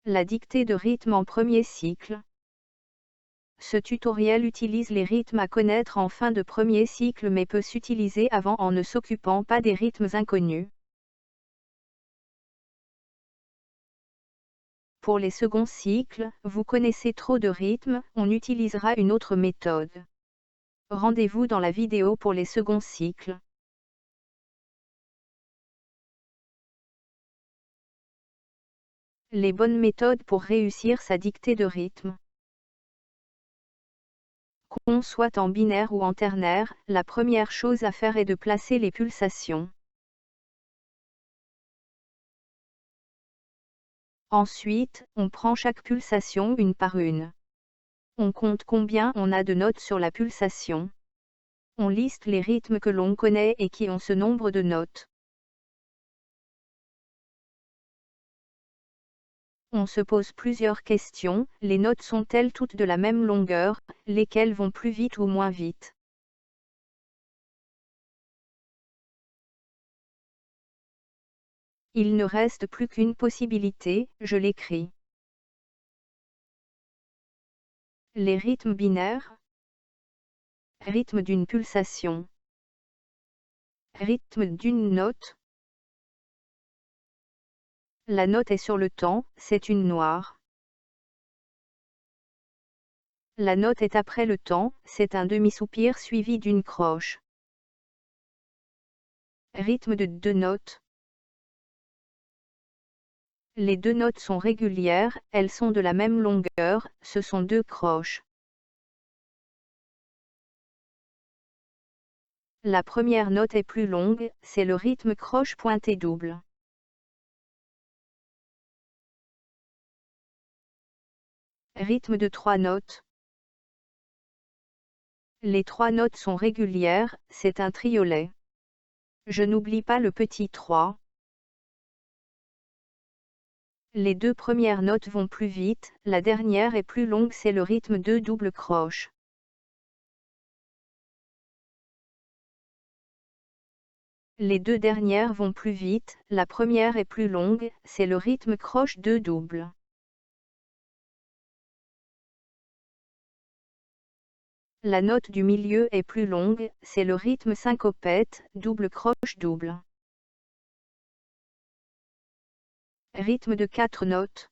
La dictée de rythme en premier cycle. Ce tutoriel utilise les rythmes à connaître en fin de premier cycle mais peut s'utiliser avant en ne s'occupant pas des rythmes inconnus. Pour les seconds cycles, vous connaissez trop de rythmes, on utilisera une autre méthode. Rendez-vous dans la vidéo pour les seconds cycles. Les bonnes méthodes pour réussir sa dictée de rythme. Qu'on soit en binaire ou en ternaire, la première chose à faire est de placer les pulsations. Ensuite, on prend chaque pulsation une par une. On compte combien on a de notes sur la pulsation. On liste les rythmes que l'on connaît et qui ont ce nombre de notes. On se pose plusieurs questions, les notes sont-elles toutes de la même longueur, lesquelles vont plus vite ou moins vite? Il ne reste plus qu'une possibilité, je l'écris. Les rythmes binaires. Rythme d'une pulsation. Rythme d'une note. La note est sur le temps, c'est une noire. La note est après le temps, c'est un demi-soupir suivi d'une croche. Rythme de deux notes. Les deux notes sont régulières, elles sont de la même longueur, ce sont deux croches. La première note est plus longue, c'est le rythme croche pointée double. Rythme de trois notes. Les trois notes sont régulières, c'est un triolet. Je n'oublie pas le petit 3. Les deux premières notes vont plus vite, la dernière est plus longue, c'est le rythme de double croche. Les deux dernières vont plus vite, la première est plus longue, c'est le rythme croche de double. La note du milieu est plus longue, c'est le rythme syncopette, double croche double. Rythme de 4 notes.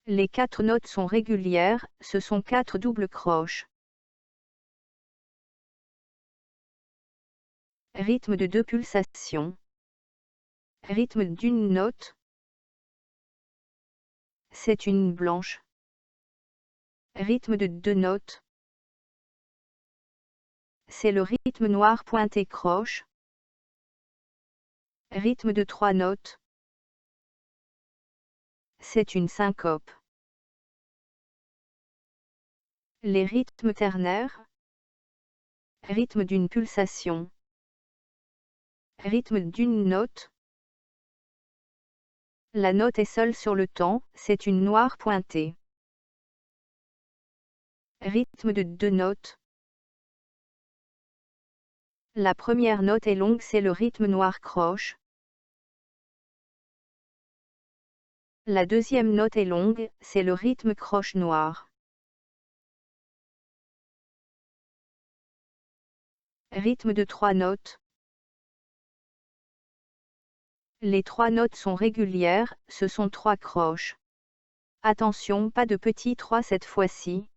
Les 4 notes sont régulières, ce sont 4 doubles croches. Rythme de 2 pulsations. Rythme d'une note. C'est une blanche. Rythme de 2 notes. C'est le rythme noir pointé croche. Rythme de 3 notes. C'est une syncope. Les rythmes ternaires. Rythme d'une pulsation. Rythme d'une note. La note est seule sur le temps, c'est une noire pointée. Rythme de 2 notes. La première note est longue, c'est le rythme noir croche. La deuxième note est longue, c'est le rythme croche noir. Rythme de 3 notes. Les 3 notes sont régulières, ce sont 3 croches. Attention, pas de petit 3 cette fois-ci.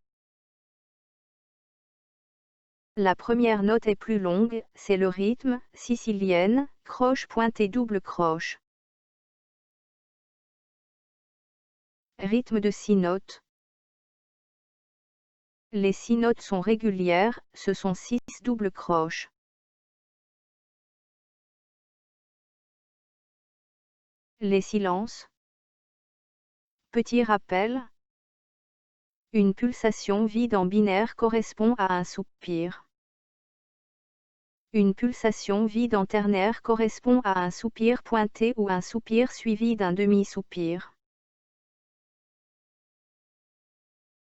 La première note est plus longue, c'est le rythme, sicilienne, croche pointée double croche. Rythme de 6 notes. Les 6 notes sont régulières, ce sont 6 doubles croches. Les silences. Petit rappel. Une pulsation vide en binaire correspond à un soupir. Une pulsation vide en ternaire correspond à un soupir pointé ou un soupir suivi d'un demi-soupir.